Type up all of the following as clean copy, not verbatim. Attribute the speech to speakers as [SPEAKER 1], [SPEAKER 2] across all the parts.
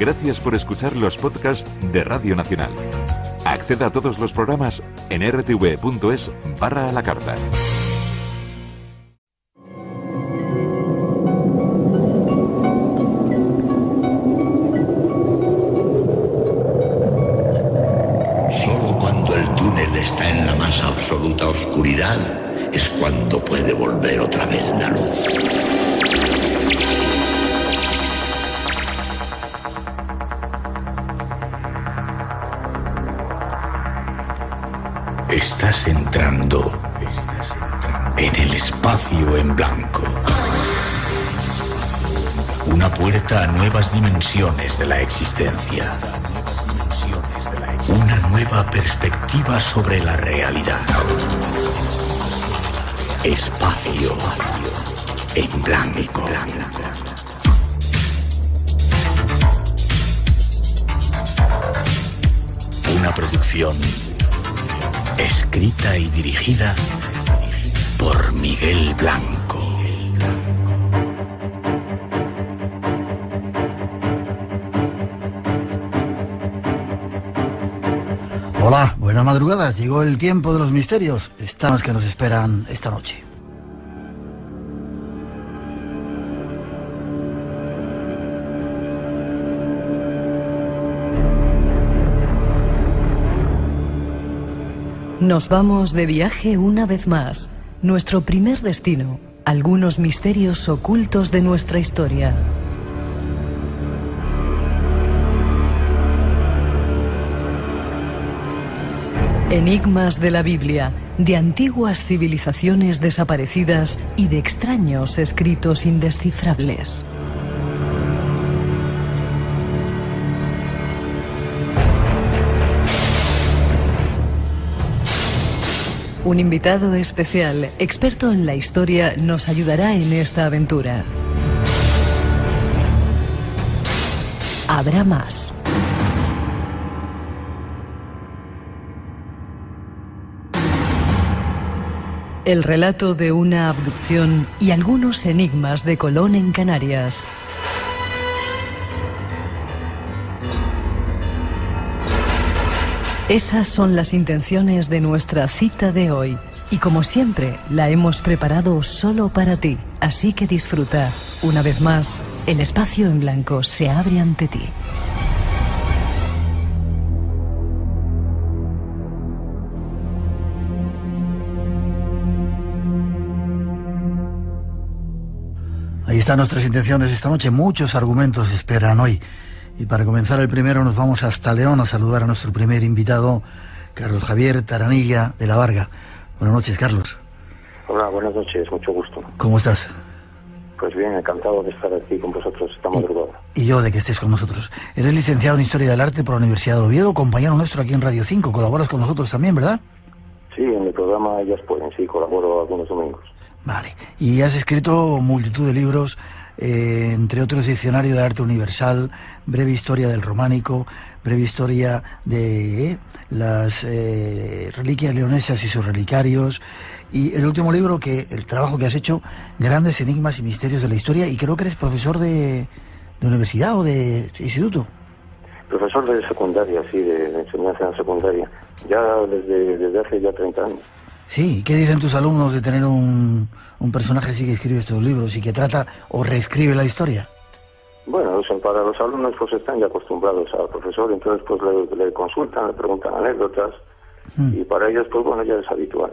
[SPEAKER 1] Gracias por escuchar los podcasts de Radio Nacional. Acceda a todos los programas en rtv.es/a la carta.
[SPEAKER 2] Solo cuando el túnel está en la más absoluta oscuridad es cuando puede volver otra vez la luz. Estás entrando en el espacio en blanco. Una puerta a nuevas dimensiones de la existencia. Una nueva perspectiva sobre la realidad. Espacio en blanco. Una producción escrita y dirigida por Miguel Blanco.
[SPEAKER 3] Hola, buenas madrugadas. Llegó el tiempo de los misterios. Estamos que nos esperan esta noche.
[SPEAKER 4] Nos vamos de viaje una vez más. Nuestro primer destino, algunos misterios ocultos de nuestra historia. Enigmas de la Biblia, de antiguas civilizaciones desaparecidas y de extraños escritos indescifrables. Un invitado especial, experto en la historia, nos ayudará en esta aventura. Habrá más. El relato de una abducción y algunos enigmas de Colón en Canarias. Esas son las intenciones de nuestra cita de hoy. Y como siempre, la hemos preparado solo para ti. Así que disfruta. Una vez más, el espacio en blanco se abre ante ti.
[SPEAKER 3] Ahí están nuestras intenciones esta noche. Muchos argumentos esperan hoy. Y para comenzar el primero nos vamos hasta León a saludar a nuestro primer invitado, Carlos Javier Taranilla de la Varga. Buenas noches, Carlos.
[SPEAKER 5] Hola, buenas noches, mucho gusto.
[SPEAKER 3] ¿Cómo estás?
[SPEAKER 5] Pues bien, encantado de estar aquí con vosotros esta madrugada.
[SPEAKER 3] Y yo de que estés con nosotros. Eres licenciado en Historia del Arte por la Universidad de Oviedo, compañero nuestro aquí en Radio 5. Colaboras con nosotros también, ¿verdad?
[SPEAKER 5] Sí, en el programa Ellas Pueden, sí, colaboro algunos domingos.
[SPEAKER 3] Vale. Y has escrito multitud de libros, entre otros Diccionario del Arte Universal, Breve Historia del Románico, Breve Historia de las reliquias leonesas y sus relicarios, y el último libro, el trabajo que has hecho, Grandes Enigmas y Misterios de la Historia, y creo que eres profesor de universidad o de instituto.
[SPEAKER 5] Profesor de secundaria, sí, de enseñanza en secundaria, ya desde hace ya 30 años.
[SPEAKER 3] Sí, ¿qué dicen tus alumnos de tener un personaje así que escribe estos libros y que trata o reescribe la historia?
[SPEAKER 5] Bueno, para los alumnos pues están ya acostumbrados al profesor, entonces pues le consultan, le preguntan anécdotas, y para ellos pues bueno, ya es habitual.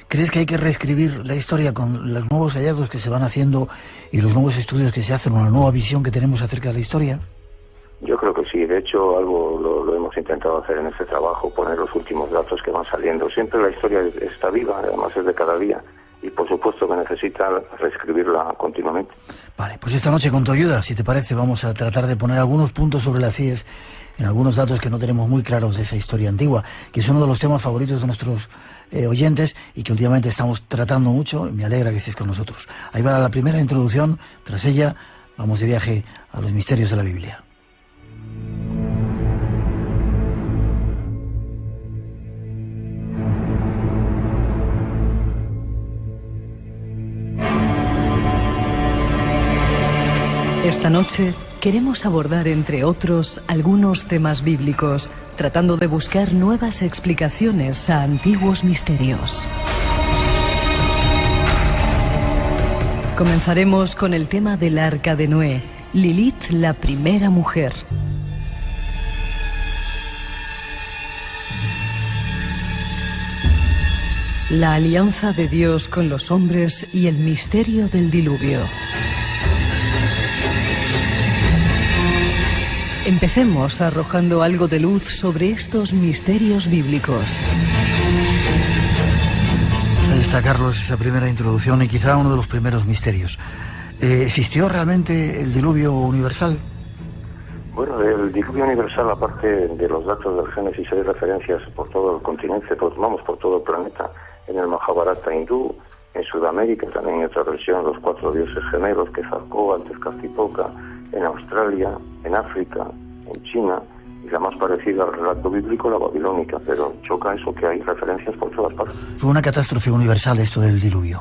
[SPEAKER 3] ¿Crees que hay que reescribir la historia con los nuevos hallazgos que se van haciendo y los nuevos estudios que se hacen, una nueva visión que tenemos acerca de la historia?
[SPEAKER 5] Yo creo que sí, de hecho algo lo hemos intentado hacer en este trabajo, poner los últimos datos que van saliendo. Siempre la historia está viva, además es de cada día, y por supuesto que necesita reescribirla continuamente.
[SPEAKER 3] Vale, pues esta noche con tu ayuda, si te parece, vamos a tratar de poner algunos puntos sobre las IES en algunos datos que no tenemos muy claros de esa historia antigua, que es uno de los temas favoritos de nuestros oyentes y que últimamente estamos tratando mucho, y me alegra que estés con nosotros. Ahí va la primera introducción, tras ella vamos de viaje a los misterios de la Biblia.
[SPEAKER 4] Esta noche queremos abordar, entre otros, algunos temas bíblicos, tratando de buscar nuevas explicaciones a antiguos misterios. Comenzaremos con el tema del Arca de Noé, Lilith, la primera mujer. La alianza de Dios con los hombres y el misterio del diluvio. Empecemos arrojando algo de luz sobre estos misterios bíblicos.
[SPEAKER 3] Ahí está, Carlos, esa primera introducción y quizá uno de los primeros misterios. ¿Existió realmente el diluvio universal?
[SPEAKER 5] Bueno, el diluvio universal, aparte de los datos del Génesis, hay referencias por todo el continente, por todo el planeta, en el Mahabharata hindú, en Sudamérica también hay otra versión, los 4 dioses gemelos, Quetzalcóatl, Tezcatlipoca, en Australia, en África, en China, y la más parecida al relato bíblico, la babilónica, pero choca eso, que hay referencias por todas partes.
[SPEAKER 3] Fue una catástrofe universal esto del diluvio.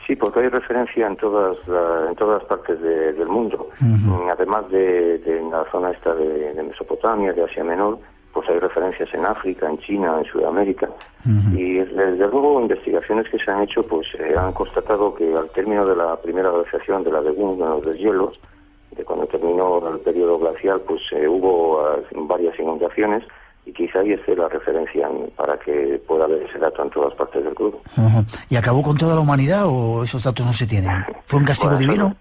[SPEAKER 5] Sí, porque hay referencia en todas partes del mundo. Además de la zona esta de Mesopotamia, de Asia Menor, pues hay referencias en África, en China, en Sudamérica. Y desde luego investigaciones que se han hecho pues han constatado que al término de la primera glaciación de la Degún, de los deshielos, de cuando terminó el periodo glacial, pues hubo varias inundaciones, y quizá ahí esté la referencia para que pueda haber ese dato en todas partes del globo.
[SPEAKER 3] ¿Y acabó con toda la humanidad o esos datos no se tienen? ¿Fue un castigo divino?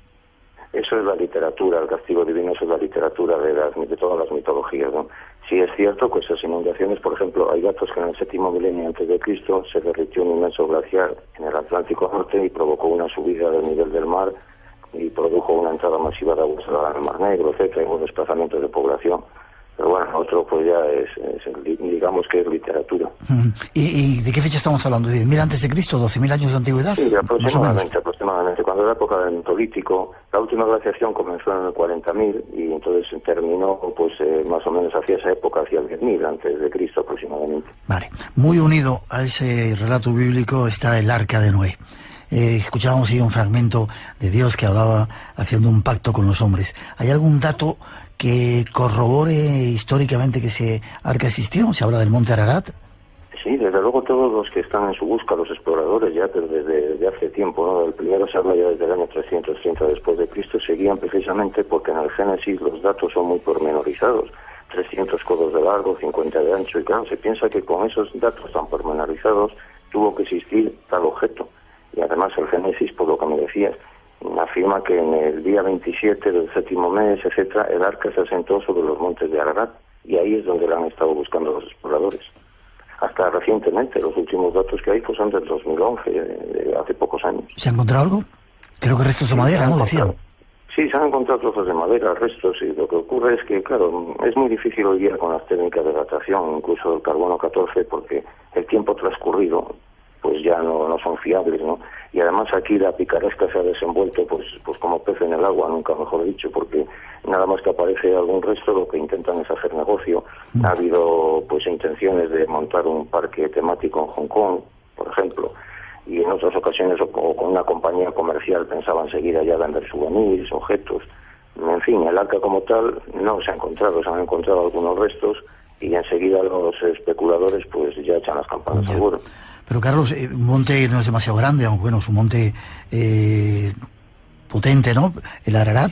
[SPEAKER 5] Eso es la literatura, el castigo divino, eso es la literatura de todas las mitologías, ¿no? Sí es cierto que esas inundaciones, por ejemplo, hay datos que en el 7º milenio antes de Cristo se derritió un inmenso glaciar en el Atlántico Norte y provocó una subida del nivel del mar y produjo una entrada masiva de aguas al Mar Negro, etcétera, y hubo desplazamientos de población. Pero bueno, otro pues ya digamos que es literatura.
[SPEAKER 3] ¿Y de qué fecha estamos hablando? ¿10.000 antes de Cristo? ¿12.000 años de antigüedad?
[SPEAKER 5] Sí, aproximadamente. Cuando era la época del Mesolítico, la última glaciación comenzó en el 40.000 y entonces terminó pues más o menos hacia esa época, hacia el 10.000 antes de Cristo aproximadamente.
[SPEAKER 3] Vale. Muy unido a ese relato bíblico está el Arca de Noé. Escuchábamos ahí un fragmento de Dios que hablaba haciendo un pacto con los hombres. ¿Hay algún dato que corrobore históricamente que ese arca existió? ¿Se habla del monte Ararat?
[SPEAKER 5] Sí, desde luego todos los que están en su busca, los exploradores ya desde hace tiempo, ¿no? El primero se habla ya desde el año 330 después de Cristo, seguían precisamente porque en el Génesis los datos son muy pormenorizados. 300 codos de largo, 50 de ancho, y claro, se piensa que con esos datos tan pormenorizados tuvo que existir tal objeto. Y además el Génesis, por lo que me decías, afirma que en el día 27 del 7º mes, etcétera, el arca se asentó sobre los montes de Ararat, y ahí es donde la han estado buscando los exploradores. Hasta recientemente, los últimos datos que hay pues son del 2011, de hace pocos años.
[SPEAKER 3] ¿Se ha encontrado algo? Creo que restos de madera, ¿no? Decían.
[SPEAKER 5] Sí, se han encontrado trozos de madera, restos, y lo que ocurre es que, claro, es muy difícil hoy día con las técnicas de datación, incluso del carbono 14, porque el tiempo transcurrido pues ya no son fiables, ¿no? Y además aquí la picaresca se ha desenvuelto pues como pez en el agua, nunca mejor dicho, porque nada más que aparece algún resto lo que intentan es hacer negocio. Ha habido pues intenciones de montar un parque temático en Hong Kong, por ejemplo, y en otras ocasiones o con una compañía comercial pensaban seguir allá a vender souvenirs, objetos. En fin, el arca como tal no se ha encontrado, se han encontrado algunos restos y enseguida los especuladores pues ya echan las campanas al vuelo.
[SPEAKER 3] Pero Carlos, un monte no es demasiado grande, aunque bueno, es un monte potente, ¿no? El Ararat,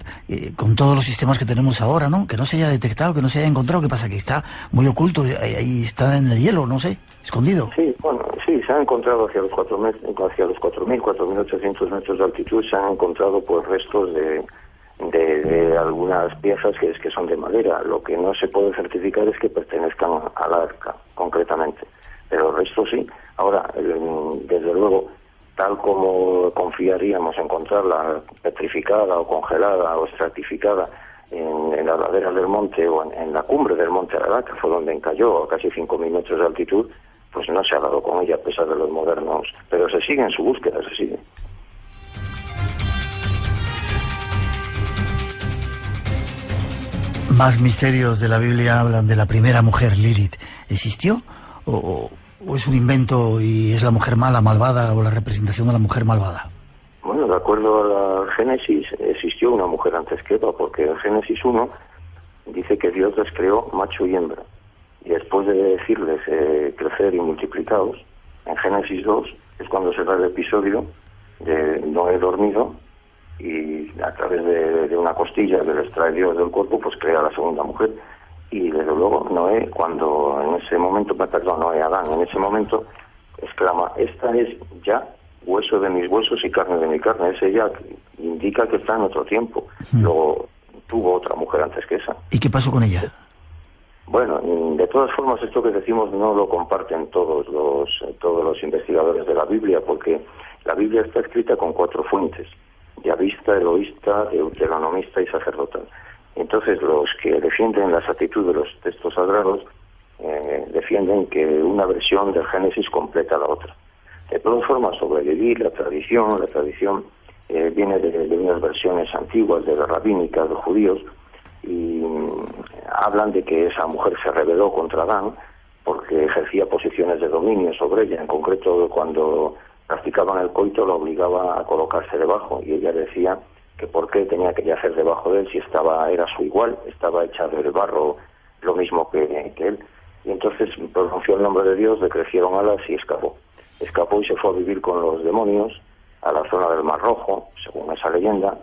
[SPEAKER 3] con todos los sistemas que tenemos ahora, ¿no? Que no se haya detectado, que no se haya encontrado, ¿qué pasa? Que está muy oculto, ahí está en el hielo, no sé, escondido.
[SPEAKER 5] Sí, bueno, sí, se han encontrado hacia los 4.000, 4.800 metros de altitud, se han encontrado pues restos de algunas piezas que son de madera. Lo que no se puede certificar es que pertenezcan al arca, concretamente. Pero el resto sí. Ahora, desde luego, tal como confiaríamos encontrarla petrificada o congelada o estratificada en las laderas del monte o en la cumbre del monte Ararat, que fue donde encalló a casi 5.000 metros de altitud, pues no se ha dado con ella a pesar de los modernos. Pero se sigue en su búsqueda, se sigue.
[SPEAKER 3] Más misterios de la Biblia hablan de la primera mujer, Lilith. ¿Existió? ¿O es un invento y es la mujer mala, malvada, o la representación de la mujer malvada?
[SPEAKER 5] Bueno, de acuerdo a la Génesis, existió una mujer antes que Eva, porque en Génesis 1 dice que Dios les creó macho y hembra. Y después de decirles crecer y multiplicaos, en Génesis 2 es cuando se da el episodio de Noé dormido, y a través de una costilla que le extrae Dios del cuerpo, pues crea la segunda mujer. Y desde luego Noé, cuando en ese momento, Adán, en ese momento exclama: esta es ya hueso de mis huesos y carne de mi carne. Ese ya indica que está en otro tiempo. Luego tuvo otra mujer antes que esa.
[SPEAKER 3] ¿Y qué pasó con ella?
[SPEAKER 5] Bueno, de todas formas, esto que decimos no lo comparten todos los investigadores de la Biblia, porque la Biblia está escrita con 4 fuentes: yavista, eloísta, deuteronomista y sacerdotal. Entonces, los que defienden la exactitud de los textos sagrados defienden que una versión del Génesis completa la otra. De todas formas, sobrevivir la tradición viene de unas versiones antiguas, de las rabínicas, de los judíos, y hablan de que esa mujer se rebeló contra Adán porque ejercía posiciones de dominio sobre ella. En concreto, cuando practicaban el coito, la obligaba a colocarse debajo, y ella decía que por qué tenía que yacer debajo de él si era su igual, estaba hecha del barro lo mismo que él. Y entonces pronunció el nombre de Dios, le crecieron alas y escapó y se fue a vivir con los demonios a la zona del Mar Rojo, según esa leyenda,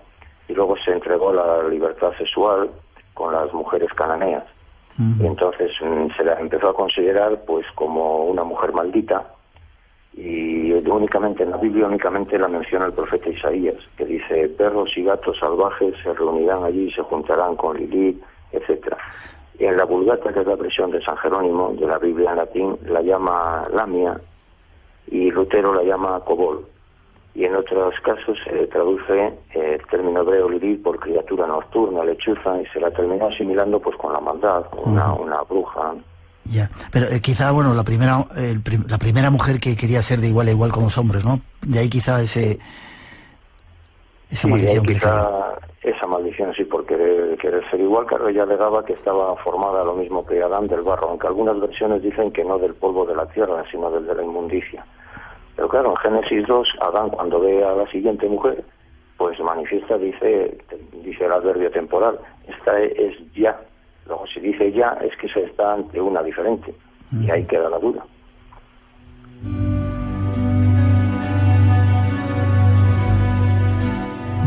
[SPEAKER 5] y luego se entregó a la libertad sexual con las mujeres cananeas. Y entonces se la empezó a considerar pues como una mujer maldita, y únicamente en la Biblia la menciona el profeta Isaías, que dice: perros y gatos salvajes se reunirán allí y se juntarán con Lilith, etcétera. Y en la Vulgata, que es la versión de San Jerónimo de la Biblia en latín, la llama Lamia, y Lutero la llama Cobol. Y en otros casos se traduce el término hebreo Lilith por criatura nocturna, lechuza, y se la terminó asimilando pues con la maldad, con una bruja.
[SPEAKER 3] Ya, pero quizá, bueno, la primera mujer que quería ser de igual a igual con los hombres, ¿no? De ahí quizá esa maldición que
[SPEAKER 5] esa maldición, sí, por querer ser igual. Claro, ella alegaba que estaba formada lo mismo que Adán del barro, aunque algunas versiones dicen que no del polvo de la tierra, sino del de la inmundicia. Pero claro, en Génesis 2, Adán, cuando ve a la siguiente mujer, pues manifiesta, dice el adverbio temporal: esta es ya. Luego, si dice ya, es que se está ante una diferente, y ahí queda la duda.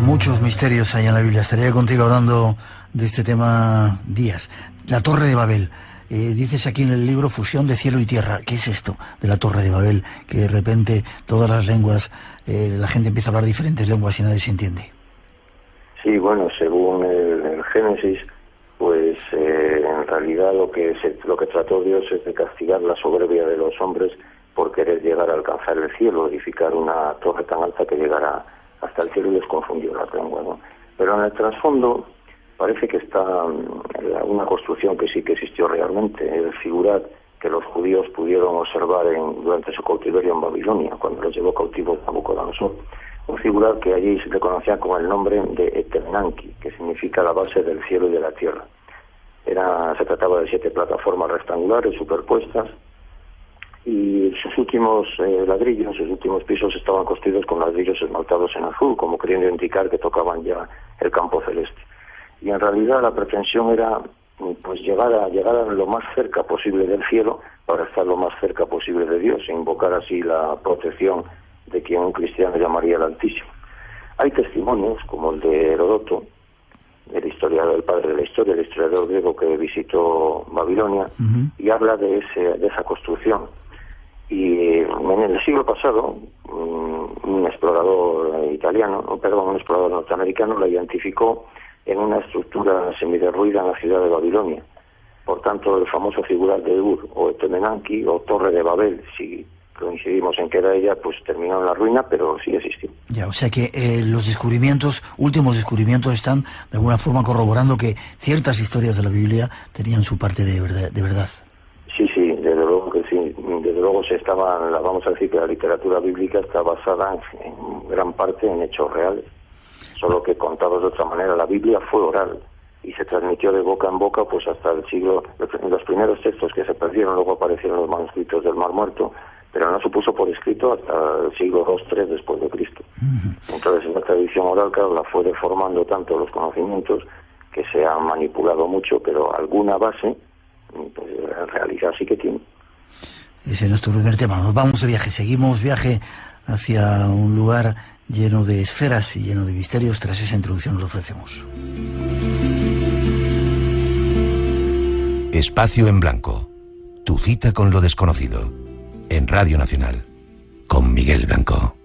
[SPEAKER 3] Muchos misterios hay en la Biblia. Estaría contigo hablando de este tema días. La Torre de Babel. Dices aquí en el libro: fusión de cielo y tierra. ¿Qué es esto de la Torre de Babel? Que de repente todas las lenguas, la gente empieza a hablar diferentes lenguas y nadie se entiende.
[SPEAKER 5] Sí, bueno, según el Génesis, pues en realidad lo que trató Dios es de castigar la soberbia de los hombres por querer llegar a alcanzar el cielo, edificar una torre tan alta que llegara hasta el cielo, y les confundió las lenguas, ¿no? Pero en el trasfondo parece que está una construcción que sí que existió realmente, el figurat que los judíos pudieron observar durante su cautiverio en Babilonia, cuando los llevó cautivos Nabucodonosor. Un figurat que allí se le conocía con el nombre de Etenanki, que significa la base del cielo y de la tierra. Se trataba de 7 plataformas rectangulares superpuestas, y sus últimos ladrillos, sus últimos pisos estaban construidos con ladrillos esmaltados en azul, como queriendo indicar que tocaban ya el campo celeste. Y en realidad la pretensión era pues llegar a lo más cerca posible del cielo para estar lo más cerca posible de Dios e invocar así la protección de quien un cristiano llamaría el Altísimo. Hay testimonios como el de Heródoto, el padre de la historia, el historiador griego que visitó Babilonia, y habla de esa construcción. Y en el siglo pasado, un explorador norteamericano la identificó en una estructura semiderruida en la ciudad de Babilonia. Por tanto, el famoso figurat de Ur, o Etemenanki, o Torre de Babel, si coincidimos en que era ella, pues terminó en la ruina, pero sí existió.
[SPEAKER 3] Ya, o sea que los últimos descubrimientos están de alguna forma corroborando que ciertas historias de la Biblia tenían su parte de verdad.
[SPEAKER 5] Sí, desde luego que sí. Desde luego vamos a decir que la literatura bíblica está basada en gran parte en hechos reales, solo que contados de otra manera. La Biblia fue oral y se transmitió de boca en boca pues hasta el siglo. Los primeros textos que se perdieron, luego aparecieron los manuscritos del Mar Muerto, pero no se puso por escrito hasta el siglo II-III después de Cristo. Entonces esa tradición oral, claro, la fue deformando tanto los conocimientos que se ha manipulado mucho, pero alguna base, pues en realidad sí que tiene.
[SPEAKER 3] Ese es nuestro primer tema. Nos vamos de viaje, seguimos viaje hacia un lugar lleno de esferas y lleno de misterios. Tras esa introducción lo ofrecemos.
[SPEAKER 6] Espacio en Blanco. Tu cita con lo desconocido. En Radio Nacional. Con Miguel Blanco.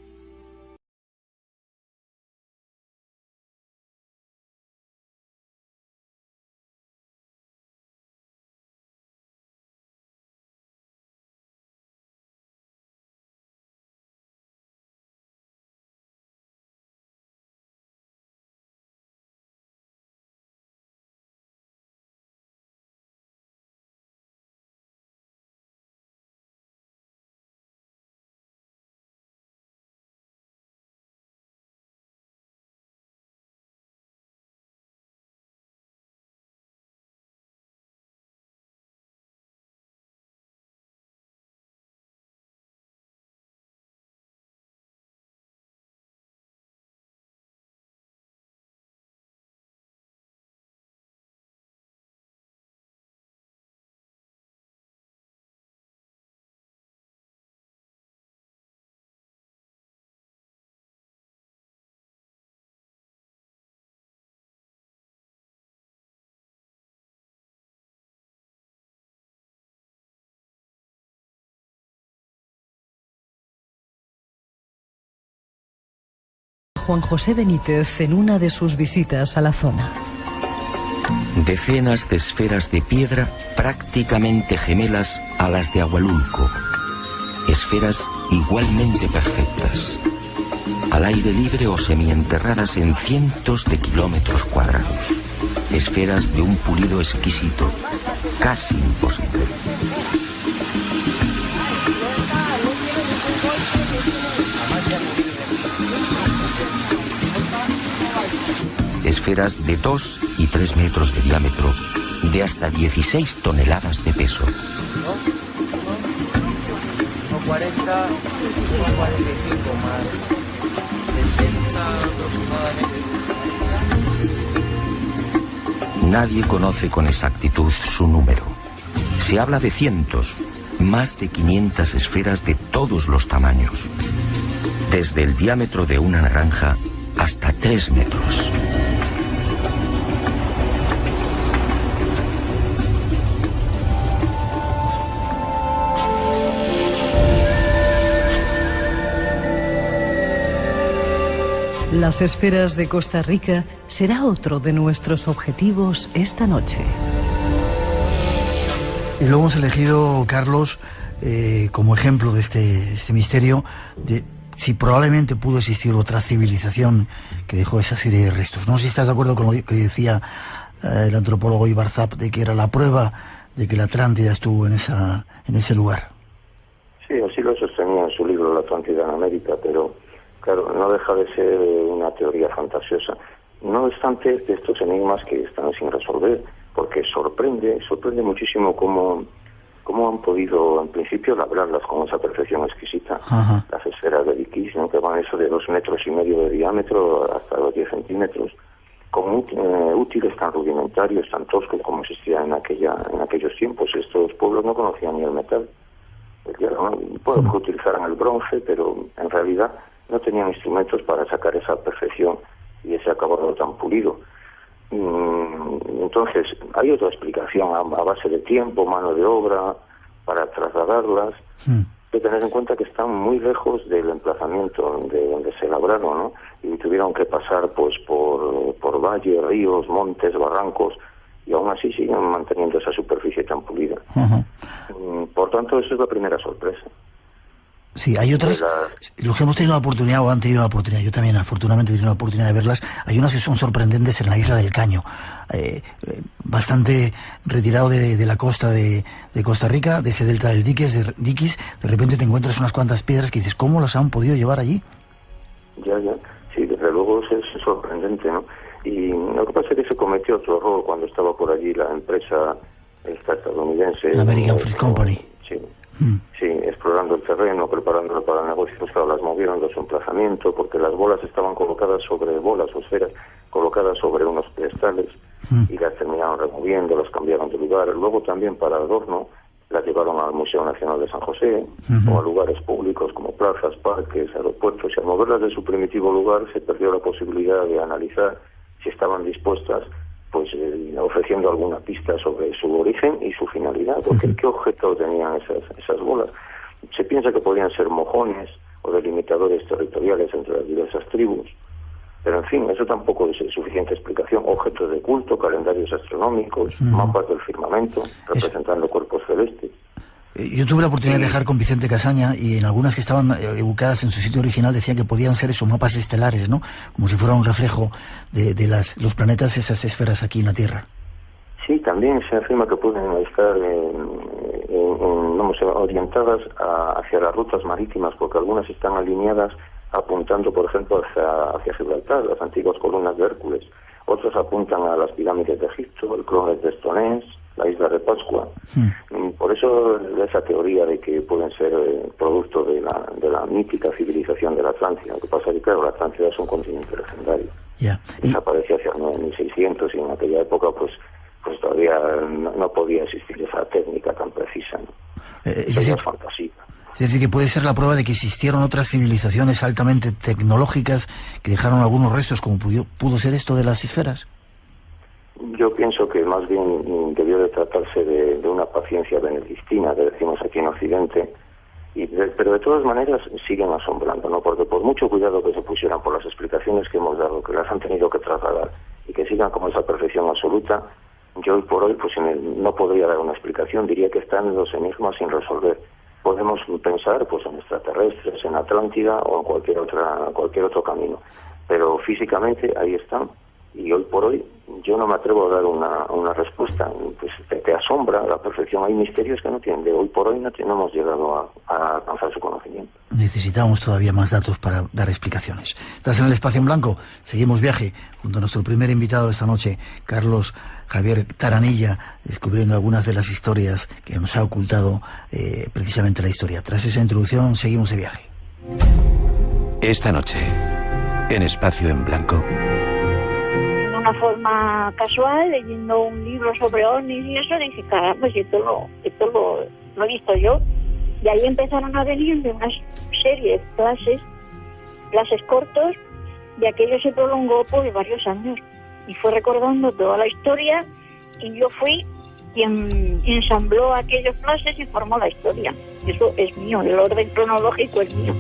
[SPEAKER 4] Juan José Benítez en una de sus visitas a la zona.
[SPEAKER 7] Decenas de esferas de piedra prácticamente gemelas a las de Ahualulco. Esferas igualmente perfectas. Al aire libre o semienterradas en cientos de kilómetros cuadrados. Esferas de un pulido exquisito, casi imposible. Esferas de 2 y 3 metros de diámetro, de hasta 16 toneladas de peso.
[SPEAKER 8] 1,40, 1,45 más 60 aproximadamente.
[SPEAKER 7] Nadie conoce con exactitud su número. Se habla de cientos, más de 500 esferas de todos los tamaños. Desde el diámetro de una naranja hasta 3 metros.
[SPEAKER 4] Las esferas de Costa Rica será otro de nuestros objetivos esta noche.
[SPEAKER 3] Y lo hemos elegido, Carlos, como ejemplo de este misterio, de si probablemente pudo existir otra civilización que dejó esa serie de restos. No sé si estás de acuerdo con lo que decía el antropólogo Ibarzab, de que era la prueba de que la Atlántida estuvo en ese lugar.
[SPEAKER 5] Sí, así lo sostenía en su libro La Atlántida en América, pero claro, no deja de ser una teoría fantasiosa. No obstante, de estos enigmas que están sin resolver, porque sorprende muchísimo cómo han podido, en principio, labrarlas con esa perfección exquisita. Ajá. Las esferas de Dikis, ¿no?, que van eso de 2,5 metros de diámetro hasta los 10 centímetros, con útiles tan rudimentarios, tan toscos como existían en aquellos tiempos. Estos pueblos no conocían ni el metal. Pueden utilizar el bronce, pero en realidad no tenían instrumentos para sacar esa perfección y ese acabado tan pulido. Entonces, hay otra explicación a base de tiempo, mano de obra, para trasladarlas. Hay que tener en cuenta que están muy lejos del emplazamiento de donde se labraron, ¿no? Y tuvieron que pasar pues por valles, ríos, montes, barrancos, y aún así siguen manteniendo esa superficie tan pulida. Por tanto, eso es la primera sorpresa.
[SPEAKER 3] Sí, hay otras, los que hemos tenido la oportunidad o han tenido la oportunidad, yo también afortunadamente he tenido la oportunidad de verlas, hay unas que son sorprendentes en la isla del Caño, bastante retirado de la costa de Costa Rica, de ese delta del Dikis, de repente te encuentras unas cuantas piedras que dices, ¿cómo las han podido llevar allí?
[SPEAKER 5] Ya, sí, desde luego es sorprendente, ¿no? Y lo que pasa es que se cometió otro error cuando estaba por allí la empresa estadounidense.
[SPEAKER 3] La American Fruit Company.
[SPEAKER 5] Sí. Sí, explorando el terreno, preparándolo para el negocio, pues claro, las movieron de su emplazamiento, porque las bolas estaban colocadas sobre bolas o esferas, colocadas sobre unos pedestales, y las terminaron removiendo, las cambiaron de lugar. Luego también para adorno las llevaron al Museo Nacional de San José, o a lugares públicos como plazas, parques, aeropuertos, y al moverlas de su primitivo lugar se perdió la posibilidad de analizar si estaban dispuestas, pues ofreciendo alguna pista sobre su origen y su finalidad, porque ¿qué objeto tenían esas bolas? Se piensa que podían ser mojones o delimitadores territoriales entre las diversas tribus, pero en fin, eso tampoco es suficiente explicación. Objetos de culto, calendarios astronómicos, mapas del firmamento, representando cuerpos celestes.
[SPEAKER 3] Yo tuve la oportunidad de viajar con Vicente Casaña y en algunas que estaban ubicadas en su sitio original decían que podían ser esos mapas estelares, ¿no? Como si fuera un reflejo de los planetas, esas esferas aquí en la Tierra.
[SPEAKER 5] Sí, también se afirma que pueden estar orientadas hacia las rutas marítimas, porque algunas están alineadas apuntando, por ejemplo, hacia Gibraltar, las antiguas columnas de Hércules. Otras apuntan a las pirámides de Egipto, el Clónes de Stonehenge, la isla de Pascua. Por eso esa teoría de que pueden ser producto de la mítica civilización de la Atlántida. Lo que pasa es que, claro, la Atlántida es un continente legendario. Desapareció hacia 9600 y en aquella época pues todavía no podía existir esa técnica tan precisa, ¿no?
[SPEAKER 3] Es decir,
[SPEAKER 5] fantasía.
[SPEAKER 3] Es decir, que puede ser la prueba de que existieron otras civilizaciones altamente tecnológicas que dejaron algunos restos, como pudo ser esto de las esferas.
[SPEAKER 5] Yo pienso que más bien debió de tratarse de una paciencia benedictina, que decimos aquí en Occidente, pero de todas maneras siguen asombrando, ¿no? Porque por mucho cuidado que se pusieran por las explicaciones que hemos dado, que las han tenido que trasladar, y que sigan como esa perfección absoluta, yo hoy por hoy pues no podría dar una explicación, diría que están los enigmas sin resolver. Podemos pensar pues en extraterrestres, en Atlántida o en cualquier otro camino, pero físicamente ahí están, y hoy por hoy yo no me atrevo a dar una respuesta. Pues te asombra la perfección. Hay misterios que de hoy por hoy no hemos llegado a alcanzar su conocimiento.
[SPEAKER 3] Necesitamos todavía más datos para dar explicaciones. Estás en el Espacio en Blanco, seguimos viaje junto a nuestro primer invitado de esta noche, Carlos Javier Taranilla, descubriendo algunas de las historias que nos ha ocultado precisamente la historia. Tras esa introducción seguimos de viaje.
[SPEAKER 6] Esta noche, en Espacio en Blanco.
[SPEAKER 9] De una forma casual, leyendo un libro sobre ovnis y eso, dije, caramba, si esto lo he visto yo. Y ahí empezaron a venir de una serie de clases cortos, y aquello se prolongó por varios años. Y fue recordando toda la historia, y yo fui quien ensambló aquellas clases y formó la historia. Eso es mío, el orden cronológico es mío.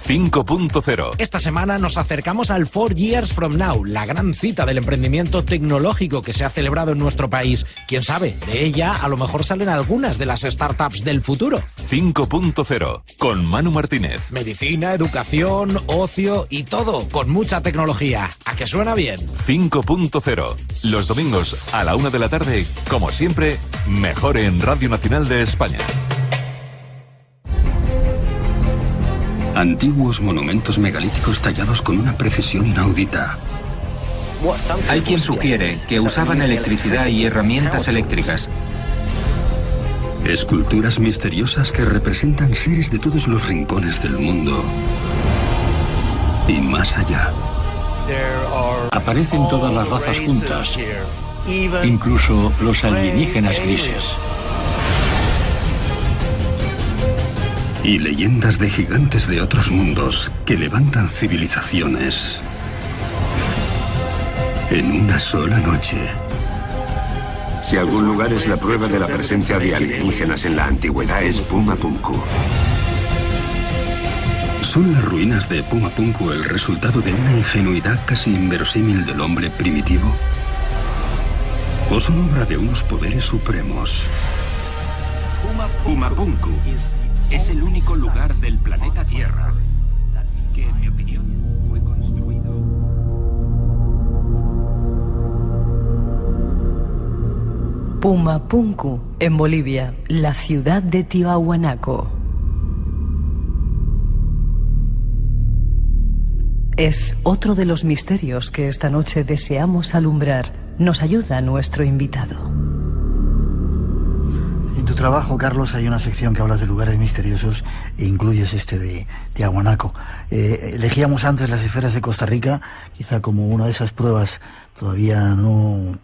[SPEAKER 1] .0.
[SPEAKER 10] Esta semana nos acercamos al 4 Years From Now, la gran cita del emprendimiento tecnológico que se ha celebrado en nuestro país. Quién sabe, de ella a lo mejor salen algunas de las startups del futuro.
[SPEAKER 1] 5.0, con Manu Martínez.
[SPEAKER 10] Medicina, educación, ocio y todo con mucha tecnología. ¿A que suena bien?
[SPEAKER 1] 5.0, los domingos a la 1 de la tarde, como siempre, mejor en Radio Nacional de España.
[SPEAKER 11] Antiguos monumentos megalíticos tallados con una precisión inaudita.
[SPEAKER 12] Hay quien sugiere que usaban electricidad y herramientas eléctricas.
[SPEAKER 11] Esculturas misteriosas que representan seres de todos los rincones del mundo y más allá.
[SPEAKER 13] Aparecen todas las razas juntas, incluso los alienígenas grises.
[SPEAKER 11] Y leyendas de gigantes de otros mundos que levantan civilizaciones en una sola noche.
[SPEAKER 14] Si algún lugar es la prueba de la presencia de alienígenas en la antigüedad, es Puma Punku.
[SPEAKER 11] ¿Son las ruinas de Puma Punku el resultado de una ingenuidad casi inverosímil del hombre primitivo? ¿O son obra de unos poderes supremos?
[SPEAKER 12] Puma Punku es el único lugar del planeta Tierra que, en mi opinión, fue construido.
[SPEAKER 4] Puma Punku, en Bolivia, la ciudad de Tiahuanaco. Es otro de los misterios que esta noche deseamos alumbrar. nos ayuda nuestro invitado.
[SPEAKER 3] En tu trabajo, Carlos, hay una sección que hablas de lugares misteriosos e incluyes este de Tiahuanaco. Elegíamos antes las esferas de Costa Rica, quizá como una de esas pruebas todavía no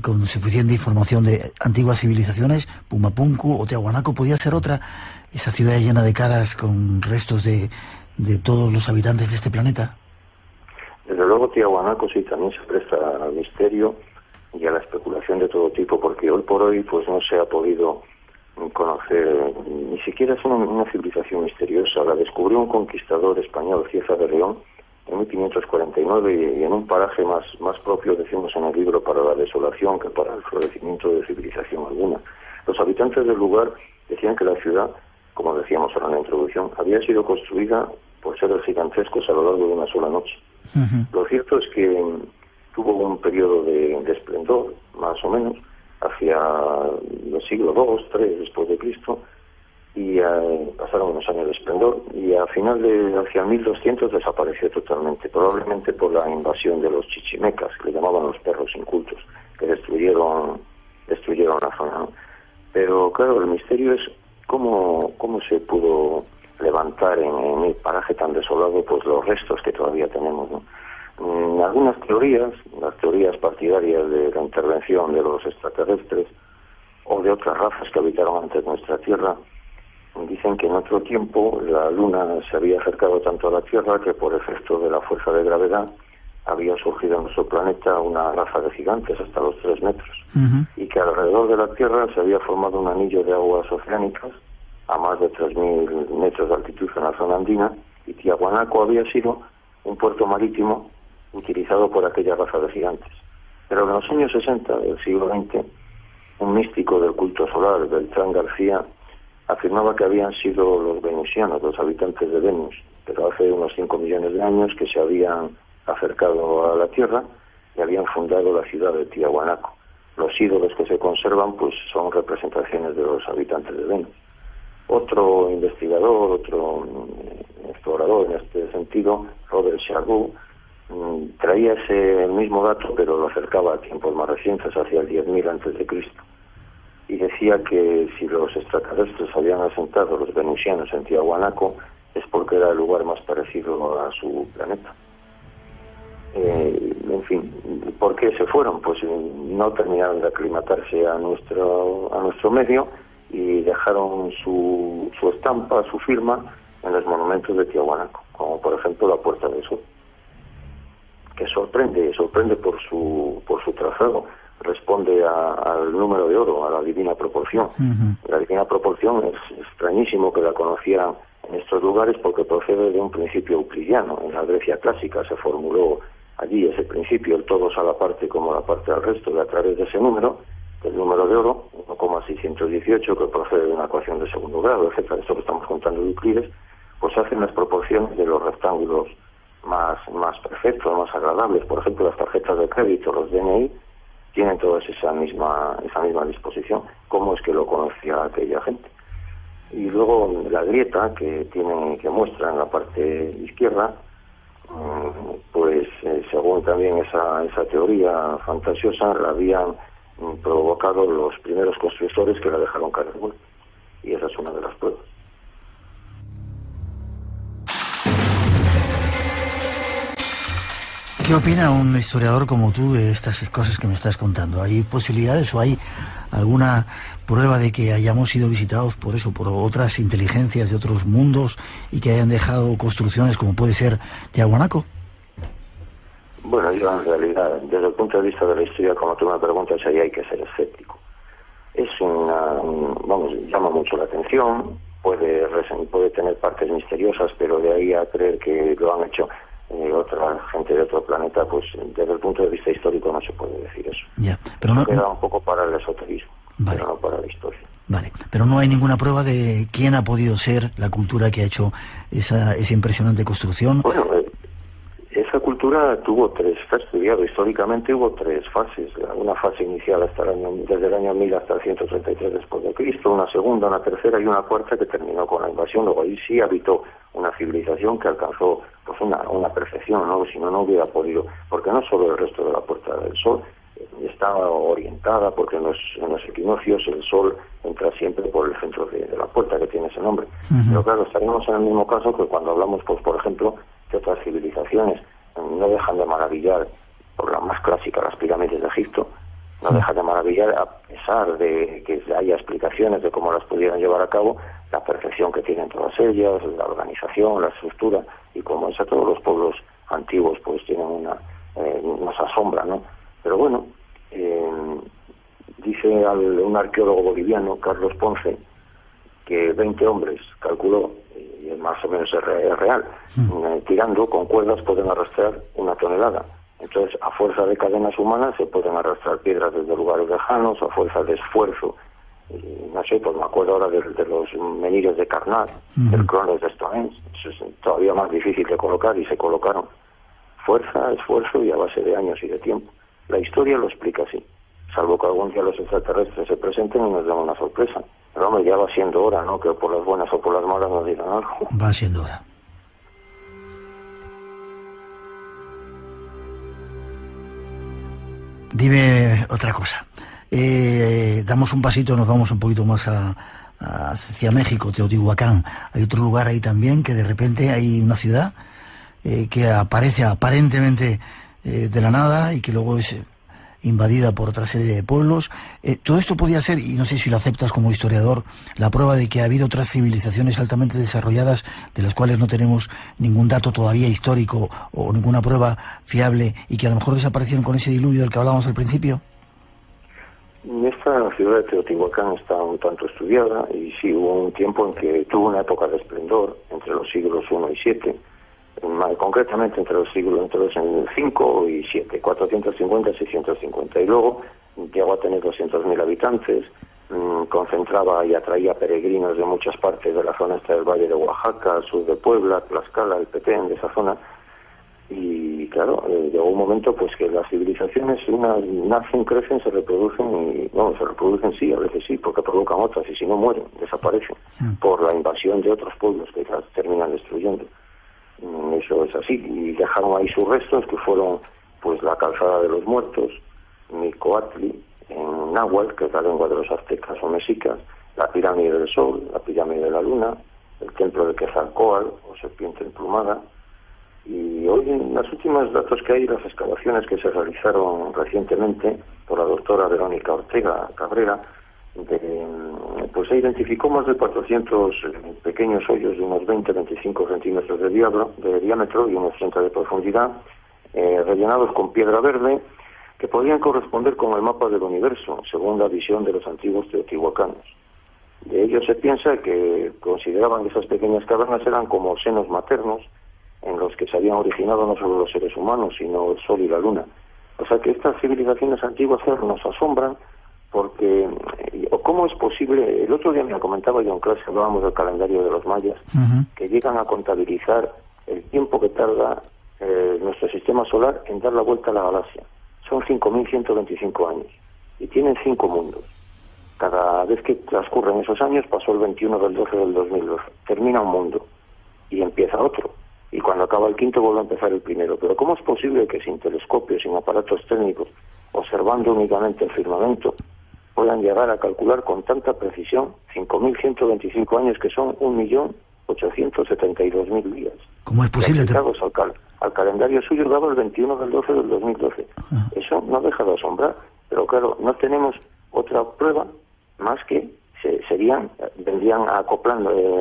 [SPEAKER 3] con suficiente información de antiguas civilizaciones. Pumapunku o Tiahuanaco podía ser otra, esa ciudad llena de caras con restos de todos los habitantes de este planeta.
[SPEAKER 5] Desde luego Tiahuanaco sí también se presta al misterio y a la especulación de todo tipo, porque hoy por hoy pues no se ha podido conocer, ni siquiera es una civilización misteriosa. La descubrió un conquistador español, Cieza de León, en 1549, y en un paraje más propio, decimos en el libro, para la desolación que para el florecimiento de civilización alguna. Los habitantes del lugar decían que la ciudad, como decíamos ahora en la introducción, había sido construida por seres gigantescos a lo largo de una sola noche. Lo cierto es que tuvo un periodo de esplendor, más o menos, hacia el siglo II, III después de Cristo, y pasaron unos años de esplendor, y a final hacia 1200 desapareció totalmente, probablemente por la invasión de los chichimecas, que le llamaban los perros incultos, que destruyeron la zona, ¿no? Pero claro, el misterio es cómo se pudo levantar en el paraje tan desolado pues los restos que todavía tenemos, ¿no? Algunas teorías, las teorías partidarias de la intervención de los extraterrestres o de otras razas que habitaron antes nuestra Tierra, dicen que en otro tiempo la Luna se había acercado tanto a la Tierra que por efecto de la fuerza de gravedad había surgido en nuestro planeta una raza de gigantes hasta los 3 metros, y que alrededor de la Tierra se había formado un anillo de aguas oceánicas a más de 3.000 metros de altitud en la zona andina, y Tiahuanaco había sido un puerto marítimo utilizado por aquella raza de gigantes. Pero en los años 60 del siglo XX, un místico del culto solar, Beltrán García, afirmaba que habían sido los venusianos, los habitantes de Venus, pero hace unos 5 millones de años, que se habían acercado a la Tierra y habían fundado la ciudad de Tiahuanaco. Los ídolos que se conservan pues son representaciones de los habitantes de Venus. Otro investigador, otro explorador en este sentido, Robert Charboux, traía el mismo dato, pero lo acercaba a tiempos más recientes, hacia el 10.000 a.C., y decía que si los extraterrestres habían asentado, los venusianos, en Tiahuanaco, es porque era el lugar más parecido a su planeta. En fin, ¿por qué se fueron? Pues no terminaron de aclimatarse a nuestro medio y dejaron su estampa, su firma, en los monumentos de Tiahuanaco, como por ejemplo la Puerta del Sol, que sorprende por su trazado, responde al número de oro, a la divina proporción. La divina proporción es extrañísimo que la conocieran en estos lugares, porque procede de un principio euclidiano. En la Grecia clásica se formuló allí ese principio, el todo a la parte como la parte al resto, y a través de ese número, el número de oro, 1,618, que procede de una ecuación de segundo grado, etcétera, esto que estamos contando de Euclides, pues hacen las proporciones de los rectángulos más perfectos, más agradables. Por ejemplo, las tarjetas de crédito, los DNI, tienen todas esa misma disposición. ¿Cómo es que lo conocía aquella gente? Y luego la grieta que muestra en la parte izquierda, pues según también esa teoría fantasiosa, la habían provocado los primeros constructores que la dejaron caer de vuelta. Y esa es una de las pruebas.
[SPEAKER 3] ¿Qué opina un historiador como tú de estas cosas que me estás contando? ¿Hay posibilidades o hay alguna prueba de que hayamos sido visitados por otras inteligencias de otros mundos y que hayan dejado construcciones como puede ser Tiahuanaco?
[SPEAKER 5] Bueno, yo en realidad, desde el punto de vista de la historia, como tú me preguntas, ahí hay que ser escéptico. Es llama mucho la atención, puede tener partes misteriosas, pero de ahí a creer que lo han hecho otra gente de otro planeta, pues desde el punto de vista histórico no se puede decir eso.
[SPEAKER 3] Ya, pero no
[SPEAKER 5] queda un poco para el esoterismo,
[SPEAKER 3] vale,
[SPEAKER 5] pero no para la historia.
[SPEAKER 3] Vale, pero no hay ninguna prueba de quién ha podido ser la cultura que ha hecho esa impresionante construcción.
[SPEAKER 5] Bueno, esa cultura está estudiado históricamente, hubo 3 fases. Una fase inicial desde el año 1000 hasta el 133 después de Cristo, una segunda, una tercera y una cuarta que terminó con la invasión. Luego ahí sí habitó una civilización que alcanzó pues una perfección, ¿no? Si no hubiera podido, porque no solo el resto de la Puerta del Sol, está orientada, porque en los equinoccios el sol entra siempre por el centro de la puerta, que tiene ese nombre. Pero claro, estaríamos en el mismo caso que cuando hablamos, pues por ejemplo, de otras civilizaciones. No dejan de maravillar, por la más clásica, las pirámides de Egipto, no dejan de maravillar, a pesar de que haya explicaciones de cómo las pudieran llevar a cabo, la perfección que tienen todas ellas, la organización, la estructura, y como es a todos los pueblos antiguos, pues tienen nos asombra, ¿no? Pero bueno, dice un arqueólogo boliviano, Carlos Ponce, que 20 hombres, calculó, y más o menos es real, tirando con cuerdas pueden arrastrar 1 tonelada. Entonces, a fuerza de cadenas humanas se pueden arrastrar piedras desde lugares lejanos, a fuerza de esfuerzo. No sé, pues me acuerdo ahora de los menires de Karnak, del Cronos de Stonehenge. Eso es todavía más difícil de colocar, y se colocaron. Fuerza, esfuerzo y a base de años y de tiempo. La historia lo explica así, salvo que algún día los extraterrestres se presenten y nos den una sorpresa. Pero hombre, ya va siendo hora, ¿no?, que por las buenas o por las malas nos digan algo.
[SPEAKER 3] Va siendo hora. Dime otra cosa. Damos un pasito, nos vamos un poquito más hacia México, Teotihuacán. Hay otro lugar ahí también, que de repente hay una ciudad que aparece aparentemente de la nada y que luego es invadida por otra serie de pueblos. Todo esto podía ser, y no sé si lo aceptas como historiador, la prueba de que ha habido otras civilizaciones altamente desarrolladas de las cuales no tenemos ningún dato todavía histórico o ninguna prueba fiable, y que a lo mejor desaparecieron con ese diluvio del que hablábamos al principio.
[SPEAKER 5] Esta ciudad de Teotihuacán está un tanto estudiada, y sí, hubo un tiempo en que tuvo una época de esplendor entre los siglos I y VII, concretamente entre los siglos 5 y 7, 450 y 650, y luego llegó a tener 200.000 habitantes, concentraba y atraía peregrinos de muchas partes de la zona esta del Valle de Oaxaca, sur de Puebla, Tlaxcala, el Petén, de esa zona. Y claro, llegó un momento pues que las civilizaciones nacen, crecen, se reproducen, y no, se reproducen sí, a veces sí, porque provocan otras, y si no mueren, desaparecen por la invasión de otros pueblos que las terminan destruyendo. Eso es así, y dejaron ahí sus restos, que fueron pues la calzada de los muertos, Micoatli, en náhuatl, que es la lengua de los aztecas o mexicas, la pirámide del sol, la pirámide de la luna, el templo de Quetzalcóatl o serpiente emplumada. Y hoy, en los últimos datos que hay, las excavaciones que se realizaron recientemente por la doctora Verónica Ortega Cabrera, pues se identificó más de 400 pequeños hoyos de unos 20-25 centímetros de diámetro y unos 30 de profundidad, rellenados con piedra verde, que podían corresponder con el mapa del universo, según la visión de los antiguos teotihuacanos. De ellos se piensa que consideraban que esas pequeñas cavernas eran como senos maternos, en los que se habían originado no solo los seres humanos, sino el sol y la luna. O sea que estas civilizaciones antiguas nos asombran, porque ¿cómo es posible? El otro día me comentaba yo en clase, hablábamos del calendario de los mayas, que llegan a contabilizar el tiempo que tarda nuestro sistema solar en dar la vuelta a la galaxia. Son 5.125 años, y tienen 5 mundos. Cada vez que transcurren esos años, pasó el 21 del 12 del 2012, termina un mundo, y empieza otro. Y cuando acaba el quinto vuelve a empezar el primero. Pero ¿cómo es posible que sin telescopios, sin aparatos técnicos, observando únicamente el firmamento, puedan llegar a calcular con tanta precisión 5.125 años, que son 1.872.000 días?
[SPEAKER 3] ¿Cómo es posible?
[SPEAKER 5] Al calendario suyo daba el 21 del 12 del 2012. Eso no deja de asombrar. Pero claro, no tenemos otra prueba más que vendrían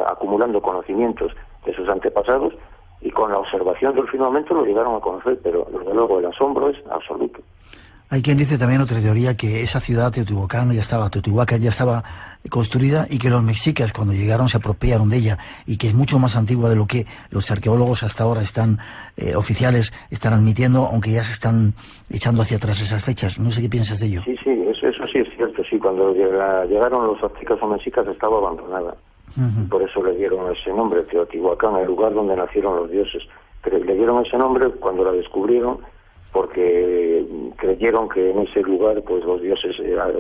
[SPEAKER 5] acumulando conocimientos de sus antepasados, y con la observación del firmamento lo llegaron a conocer, pero desde luego el asombro es absoluto.
[SPEAKER 3] Hay quien dice también otra teoría, que esa ciudad Teotihuacán ya estaba construida, y que los mexicas cuando llegaron se apropiaron de ella, y que es mucho más antigua de lo que los arqueólogos hasta ahora oficiales están admitiendo, aunque ya se están echando hacia atrás esas fechas. No sé qué piensas de ello.
[SPEAKER 5] Sí, eso sí es cierto, sí. Cuando llegaron los aztecas o mexicas estaba abandonada. Por eso le dieron ese nombre, Teotihuacán, el lugar donde nacieron los dioses. Pero le dieron ese nombre cuando la descubrieron, porque creyeron que en ese lugar pues los dioses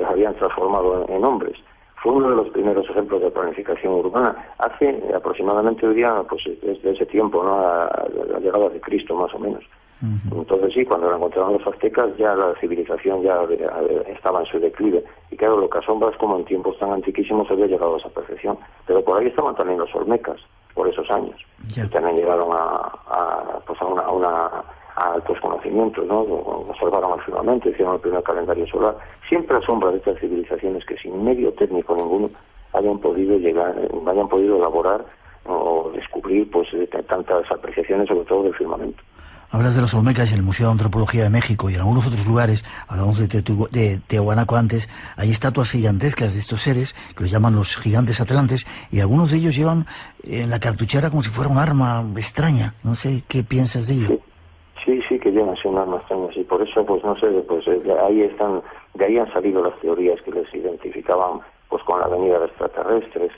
[SPEAKER 5] habían transformado en hombres. Fue uno de los primeros ejemplos de planificación urbana. Hace aproximadamente hoy día, pues desde ese tiempo, ¿no?, a la llegada de Cristo más o menos. Entonces sí, cuando la encontraron los aztecas ya la civilización ya estaba en su declive. Y claro, lo que asombra es como en tiempos tan antiquísimos se había llegado a esa perfección. Pero por ahí estaban también los olmecas, por esos años. Y también llegaron a altos conocimientos, ¿no? Observaron el firmamento, hicieron el primer calendario solar. Siempre asombra de estas civilizaciones que sin medio técnico ninguno hayan podido elaborar o descubrir pues tantas apreciaciones, sobre todo del firmamento.
[SPEAKER 3] Hablas de los olmecas y en el Museo de Antropología de México y en algunos otros lugares, hablamos de Tiahuanaco antes, hay estatuas gigantescas de estos seres que los llaman los gigantes atlantes, y algunos de ellos llevan en la cartuchera como si fuera un arma extraña. No sé qué piensas de ello.
[SPEAKER 5] Sí, que llevan un arma extraña, y por eso pues no sé, pues de ahí han salido las teorías que les identificaban pues con la venida de extraterrestres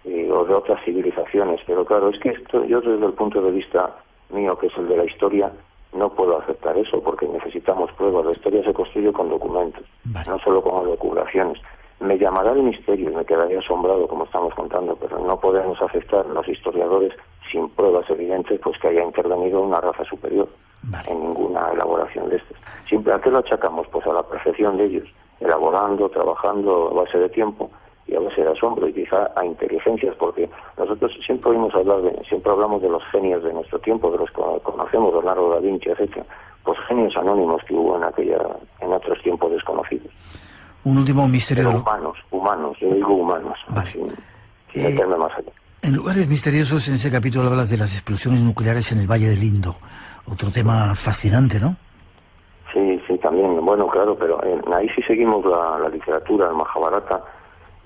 [SPEAKER 5] o de otras civilizaciones. Pero claro, es que esto, yo desde el punto de vista mío, que es el de la historia, no puedo aceptar eso, porque necesitamos pruebas. La historia se construye con documentos, no solo con elucubraciones. Me llamará el misterio y me quedaría asombrado, como estamos contando, pero no podemos aceptar los historiadores sin pruebas evidentes pues que haya intervenido una raza superior en ninguna elaboración de estas. Siempre, ¿a qué lo achacamos? Pues a la perfección de ellos, elaborando, trabajando a base de tiempo y a base de asombro, y quizá a inteligencias, porque nosotros siempre hablamos de los genios de nuestro tiempo, de los que conocemos, Leonardo da Vinci, etcétera, pues genios anónimos que hubo en otros tiempos desconocidos.
[SPEAKER 3] Un último misterio.
[SPEAKER 5] Humanos, yo digo humanos, sin meterme más allá.
[SPEAKER 3] En lugares misteriosos, en ese capítulo hablas de las explosiones nucleares en el Valle del Indo, otro tema fascinante, ¿no?
[SPEAKER 5] Sí, también, bueno, claro, pero ahí sí seguimos la literatura, el Mahabharata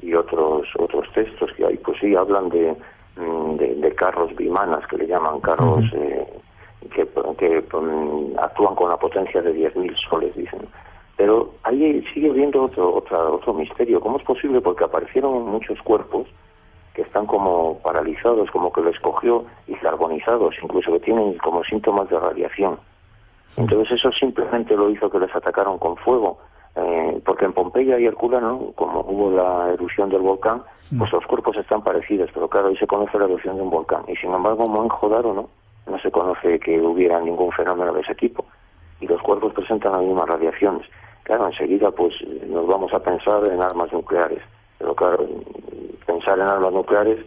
[SPEAKER 5] y otros textos que hay, pues sí, hablan de carros vimanas, que le llaman carros que actúan con la potencia de 10.000 soles, dicen. Pero ahí sigue habiendo otro misterio. ¿Cómo es posible? Porque aparecieron muchos cuerpos que están como paralizados, como que les cogió, y carbonizados, incluso que tienen como síntomas de radiación. Entonces eso simplemente lo hizo que les atacaron con fuego, porque en Pompeya y Herculano, como hubo la erupción del volcán, pues los cuerpos están parecidos, pero claro, ahí se conoce la erupción de un volcán, y sin embargo en Mohenjo-Daro no se conoce que hubiera ningún fenómeno de ese tipo, y los cuerpos presentan las mismas radiaciones. Claro, enseguida pues nos vamos a pensar en armas nucleares, pero claro, pensar en armas nucleares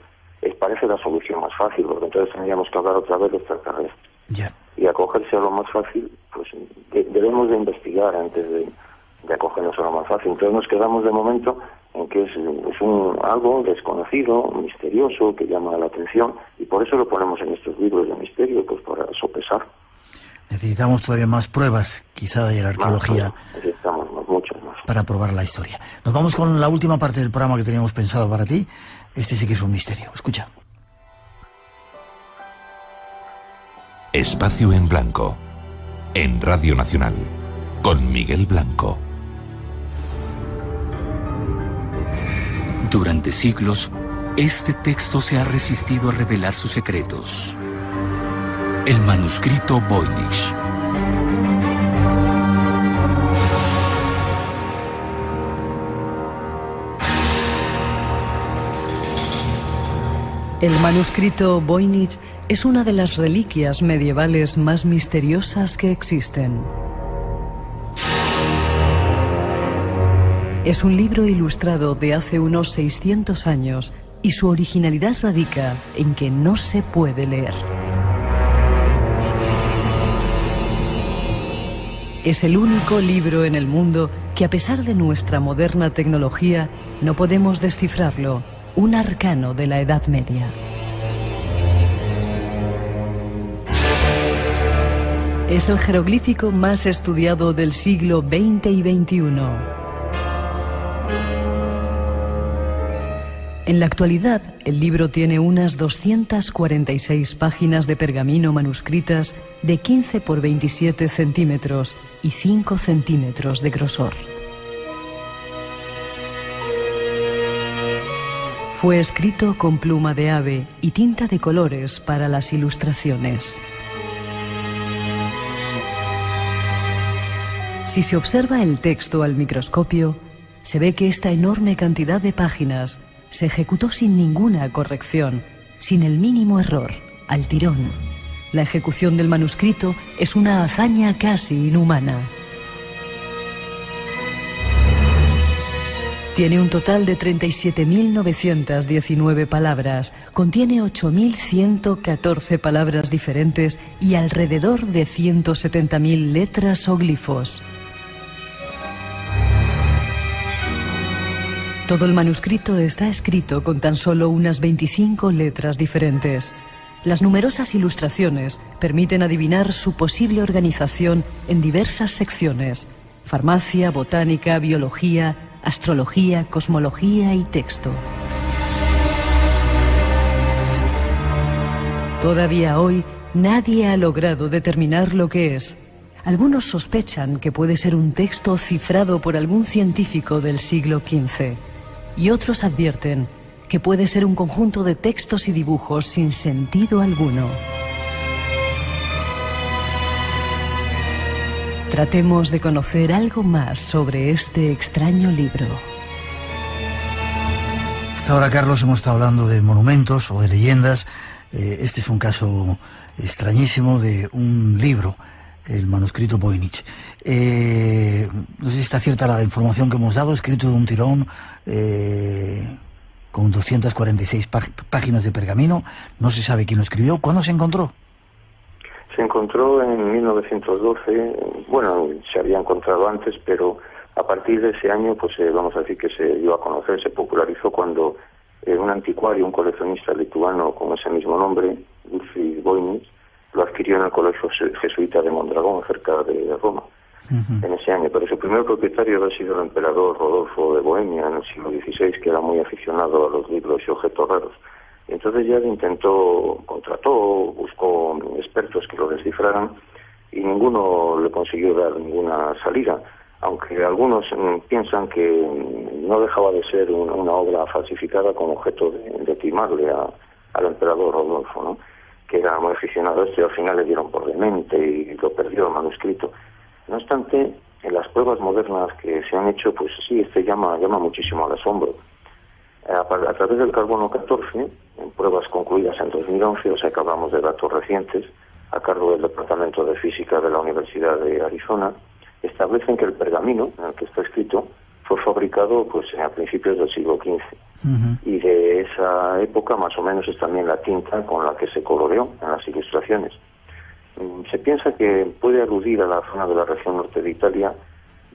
[SPEAKER 5] parece la solución más fácil, porque entonces tendríamos que hablar otra vez de extraterrestres. Y acogerse a lo más fácil, pues debemos de investigar antes de acogernos a lo más fácil. Entonces nos quedamos de momento en que es algo desconocido, misterioso, que llama la atención, y por eso lo ponemos en estos libros de misterio, pues para sopesar.
[SPEAKER 3] Necesitamos todavía más pruebas, quizá de la arqueología.
[SPEAKER 5] Necesitamos muchas más.
[SPEAKER 3] Para probar la historia. Nos vamos con la última parte del programa que teníamos pensado para ti. Este sí que es un misterio. Escucha.
[SPEAKER 1] Espacio en Blanco, en Radio Nacional, con Miguel Blanco.
[SPEAKER 15] Durante siglos, este texto se ha resistido a revelar sus secretos. El manuscrito Voynich.
[SPEAKER 4] El manuscrito Voynich es una de las reliquias medievales más misteriosas que existen. Es un libro ilustrado de hace unos 600 años y su originalidad radica en que no se puede leer. Es el único libro en el mundo que, a pesar de nuestra moderna tecnología, no podemos descifrarlo, un arcano de la Edad Media. Es el jeroglífico más estudiado del siglo XX y XXI. En la actualidad, el libro tiene unas 246 páginas de pergamino manuscritas de 15 por 27 centímetros y 5 centímetros de grosor. Fue escrito con pluma de ave y tinta de colores para las ilustraciones. Si se observa el texto al microscopio, se ve que esta enorme cantidad de páginas se ejecutó sin ninguna corrección, sin el mínimo error, al tirón. La ejecución del manuscrito es una hazaña casi inhumana. Tiene un total de 37.919 palabras, contiene 8.114 palabras diferentes y alrededor de 170.000 letras o glifos. Todo el manuscrito está escrito con tan solo unas 25 letras diferentes. Las numerosas ilustraciones permiten adivinar su posible organización en diversas secciones: farmacia, botánica, biología, astrología, cosmología y texto. Todavía hoy nadie ha logrado determinar lo que es. Algunos sospechan que puede ser un texto cifrado por algún científico del siglo XV, y otros advierten que puede ser un conjunto de textos y dibujos sin sentido alguno. Tratemos de conocer algo más sobre este extraño libro.
[SPEAKER 3] Hasta ahora, Carlos, hemos estado hablando de monumentos o de leyendas. Este es un caso extrañísimo de un libro, el manuscrito Voynich. No sé si está cierta la información que hemos dado, escrito de un tirón, con 246 páginas de pergamino. No se sabe quién lo escribió. ¿Cuándo se encontró?
[SPEAKER 5] Se encontró en 1912, bueno, se había encontrado antes, pero a partir de ese año, pues vamos a decir que se dio a conocer, se popularizó cuando un anticuario, un coleccionista lituano con ese mismo nombre, Ludwig Voynich, lo adquirió en el colegio jesuita de Mondragón, cerca de Roma, en ese año. Pero su primer propietario había sido el emperador Rodolfo de Bohemia en el siglo XVI, que era muy aficionado a los libros y objetos raros. Entonces ya contrató, buscó expertos que lo descifraran y ninguno le consiguió dar ninguna salida, aunque algunos piensan que no dejaba de ser una obra falsificada con objeto de timarle al emperador Rodolfo, ¿no?, que era muy aficionado a esto, y al final le dieron por demente y lo perdió el manuscrito. No obstante, en las pruebas modernas que se han hecho, pues sí, llama muchísimo al asombro. A través del carbono 14, en pruebas concluidas en 2011, o sea que hablamos de datos recientes, a cargo del Departamento de Física de la Universidad de Arizona, establecen que el pergamino en el que está escrito fue fabricado pues a principios del siglo XV. Y de esa época más o menos es también la tinta con la que se coloreó en las ilustraciones. Se piensa que puede aludir a la zona de la región norte de Italia,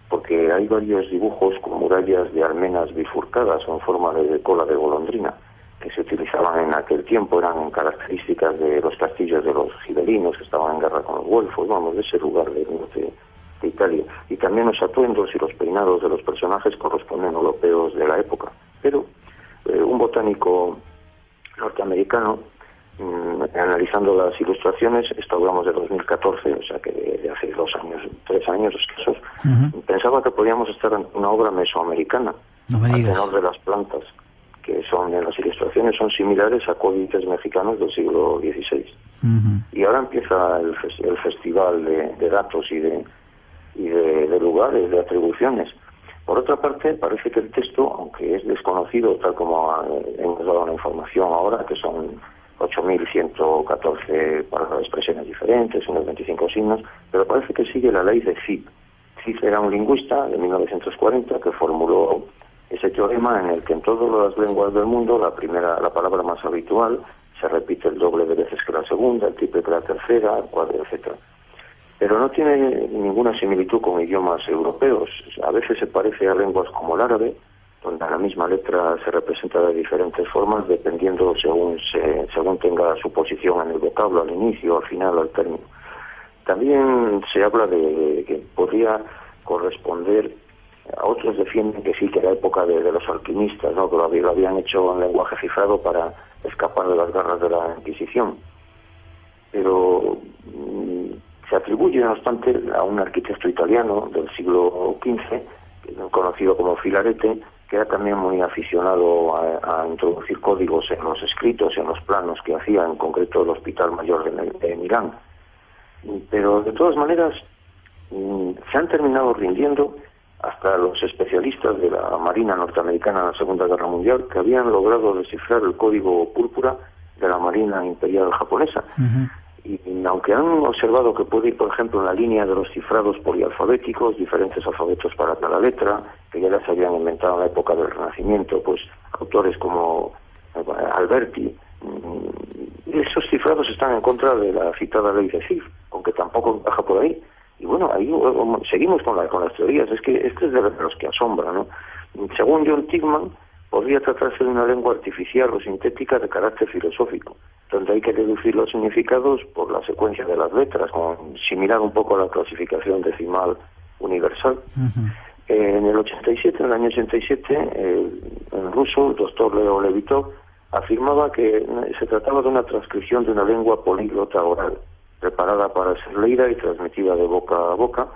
[SPEAKER 5] porque hay varios dibujos con murallas de almenas bifurcadas o en forma de cola de golondrina, que se utilizaban en aquel tiempo, eran características de los castillos de los gibelinos que estaban en guerra con los güelfos, vamos, de ese lugar del norte de Italia. Y también los atuendos y los peinados de los personajes corresponden europeos de la época. Pero un botánico norteamericano, analizando las ilustraciones, esto hablamos de 2014, o sea que de hace 3 años escasos, pensaba que podíamos estar en una obra mesoamericana, al tenor de las plantas, que son en las ilustraciones son similares a códices mexicanos del siglo XVI. Y ahora empieza el festival de datos y de lugares, de atribuciones. Por otra parte, parece que el texto, aunque es desconocido, tal como hemos dado la información ahora, que son 8.114 palabras, expresiones diferentes, unos 25 signos, pero parece que sigue la ley de Zipf. Zipf era un lingüista de 1940 que formuló ese teorema en el que en todas las lenguas del mundo la palabra más habitual se repite el doble de veces que la segunda, el triple que la tercera, el cuádruple, etcétera. Pero no tiene ninguna similitud con idiomas europeos. A veces se parece a lenguas como el árabe, donde la misma letra se representa de diferentes formas, dependiendo según tenga su posición en el vocablo, al inicio, al final, al término. También se habla de que podría corresponder, a otros defienden que sí, que era época de los alquimistas, ¿no?, que lo habían hecho en lenguaje cifrado para escapar de las garras de la Inquisición. Pero se atribuye, no obstante, a un arquitecto italiano del siglo XV, conocido como Filarete, que era también muy aficionado a introducir códigos en los escritos, en los planos que hacía, en concreto el Hospital Mayor de Milán. Pero de todas maneras se han terminado rindiendo hasta los especialistas de la Marina norteamericana en la Segunda Guerra Mundial, que habían logrado descifrar el código púrpura de la Marina Imperial japonesa. Y aunque han observado que puede ir, por ejemplo, en la línea de los cifrados polialfabéticos, diferentes alfabetos para cada letra, que ya las habían inventado en la época del Renacimiento, pues autores como Alberti, esos cifrados están en contra de la citada ley de Cif, aunque tampoco encaja por ahí. Y bueno, ahí seguimos con las teorías. Es que este es de los que asombra, ¿no? Según John Tickman, podría tratarse de una lengua artificial o sintética de carácter filosófico, donde hay que deducir los significados por la secuencia de las letras, similar un poco a la clasificación decimal universal. En el año 87, en ruso, el doctor Leo Levitov afirmaba que se trataba de una transcripción de una lengua políglota oral, preparada para ser leída y transmitida de boca a boca,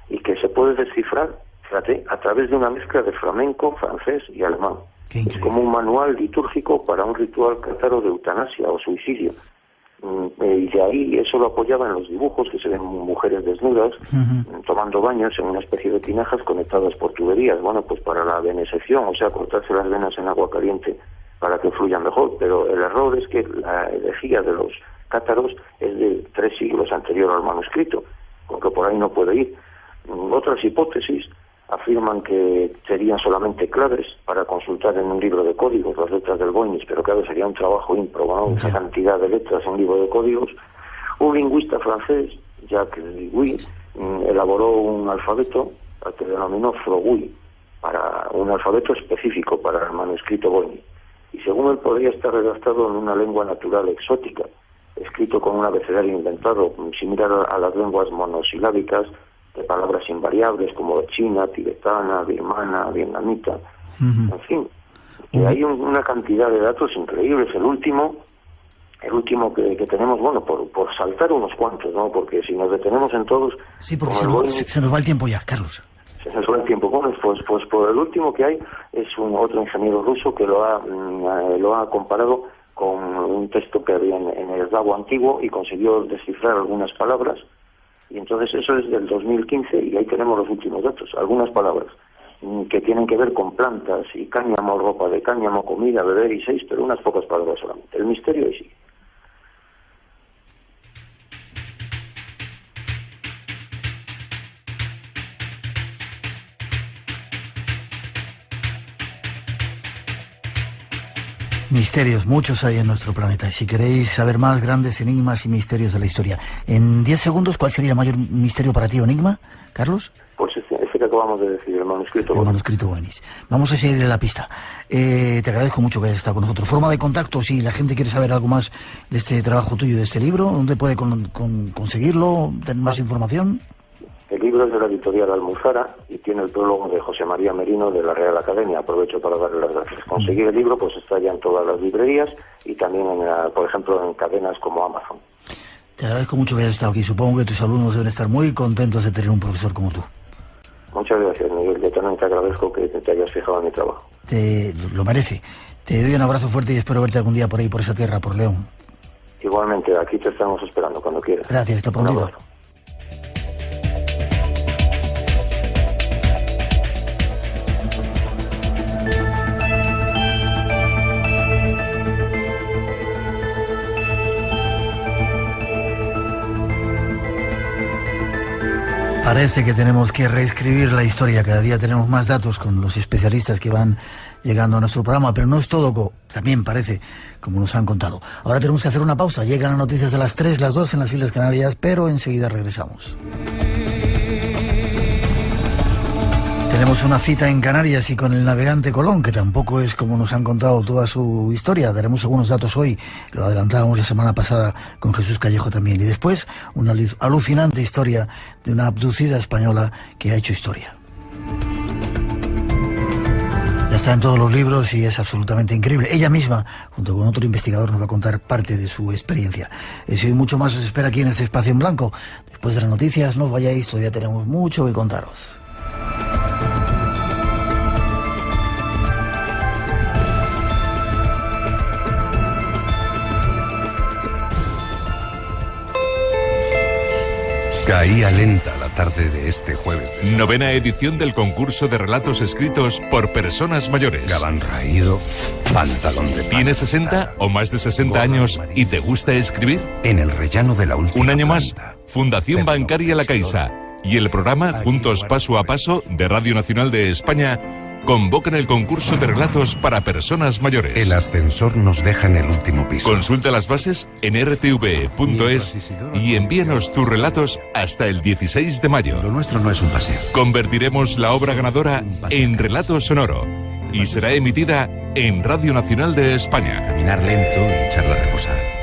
[SPEAKER 5] y que se puede descifrar, fíjate, a través de una mezcla de flamenco, francés y alemán. Es como un manual litúrgico para un ritual cátaro de eutanasia o suicidio. Y de ahí eso lo apoyaba en los dibujos que se ven mujeres desnudas, tomando baños en una especie de tinajas conectadas por tuberías. Bueno, pues para la venesección, o sea, cortarse las venas en agua caliente para que fluyan mejor. Pero el error es que la herejía de los cátaros es de 3 siglos anterior al manuscrito, aunque por ahí no puede ir. Otras hipótesis afirman que serían solamente claves para consultar en un libro de códigos las letras del Voynich, pero claro, sería un trabajo ímprobo, ¿no? Esa cantidad de letras en un libro de códigos. Un lingüista francés, Jacques Ligui, elaboró un alfabeto al que denominó Frogui, para un alfabeto específico para el manuscrito Voynich. Y según él podría estar redactado en una lengua natural exótica, escrito con un abecedario inventado, similar a las lenguas monosilábicas, de palabras invariables como china, tibetana, birmana, vietnamita, en fin. Y hay una cantidad de datos increíbles. El último que tenemos, bueno, por saltar unos cuantos, ¿no? Porque si nos detenemos en todos...
[SPEAKER 3] Sí, porque se nos va el tiempo ya, Carlos.
[SPEAKER 5] Se nos va el tiempo. Bueno, pues por el último que hay es otro ingeniero ruso que lo ha comparado con un texto que había en el eslavo antiguo y consiguió descifrar algunas palabras. Y entonces eso es del 2015 y ahí tenemos los últimos datos, algunas palabras que tienen que ver con plantas y cáñamo, ropa de cáñamo, comida, beber y 6, pero unas pocas palabras solamente. El misterio ahí sigue.
[SPEAKER 3] Misterios, muchos hay en nuestro planeta. Y si queréis saber más, grandes enigmas y misterios de la historia. En 10 segundos, ¿cuál sería el mayor misterio para ti o enigma, Carlos?
[SPEAKER 5] Pues ese que acabamos de decir, el manuscrito Voynich.
[SPEAKER 3] El manuscrito Voynich. Vamos a seguir en la pista. Te agradezco mucho que hayas estado con nosotros. Forma de contacto, si la gente quiere saber algo más de este trabajo tuyo, de este libro, ¿dónde puede conseguirlo? ¿Tener más información?
[SPEAKER 5] El libro es de la editorial Almuzara y tiene el prólogo de José María Merino de la Real Academia. Aprovecho para darle las gracias. Conseguir el libro pues está ya en todas las librerías y también, por ejemplo, en cadenas como Amazon.
[SPEAKER 3] Te agradezco mucho que hayas estado aquí. Supongo que tus alumnos deben estar muy contentos de tener un profesor como tú.
[SPEAKER 5] Muchas gracias, Miguel. Yo también te agradezco que te hayas fijado en mi trabajo.
[SPEAKER 3] Lo merece. Te doy un abrazo fuerte y espero verte algún día por ahí, por esa tierra, por León.
[SPEAKER 5] Igualmente, aquí te estamos esperando cuando quieras.
[SPEAKER 3] Gracias, hasta pronto. Parece que tenemos que reescribir la historia. Cada día tenemos más datos con los especialistas que van llegando a nuestro programa, pero no es todo, también parece, como nos han contado. Ahora tenemos que hacer una pausa. Llegan las noticias de las 3, las 2 en las Islas Canarias, pero enseguida regresamos. Tenemos una cita en Canarias y con el navegante Colón, que tampoco es como nos han contado toda su historia. Daremos algunos datos hoy, lo adelantábamos la semana pasada con Jesús Callejo también. Y después, una alucinante historia de una abducida española que ha hecho historia. Ya está en todos los libros y es absolutamente increíble. Ella misma, junto con otro investigador, nos va a contar parte de su experiencia. Eso y mucho más os espera aquí en este espacio en blanco. Después de las noticias, no os vayáis, todavía tenemos mucho que contaros.
[SPEAKER 6] Caía lenta la tarde de este jueves de San...
[SPEAKER 1] Novena edición del concurso de relatos escritos por personas mayores.
[SPEAKER 6] Gabán raído, pantalón de pana.
[SPEAKER 1] ¿Tienes 60 o más de 60 años y te gusta escribir?
[SPEAKER 6] En el rellano de la última
[SPEAKER 1] Un año más,
[SPEAKER 6] planta.
[SPEAKER 1] Fundación Bancaria La Caixa y el programa Juntos Paso a Paso de Radio Nacional de España convocan el concurso de relatos para personas mayores.
[SPEAKER 6] El ascensor nos deja en el último piso.
[SPEAKER 1] Consulta las bases en rtv.es y envíanos tus relatos hasta el 16 de mayo.
[SPEAKER 6] Lo nuestro no es un paseo.
[SPEAKER 1] Convertiremos la obra ganadora en relato sonoro y será emitida en Radio Nacional de España.
[SPEAKER 6] Caminar lento y echarla a reposar.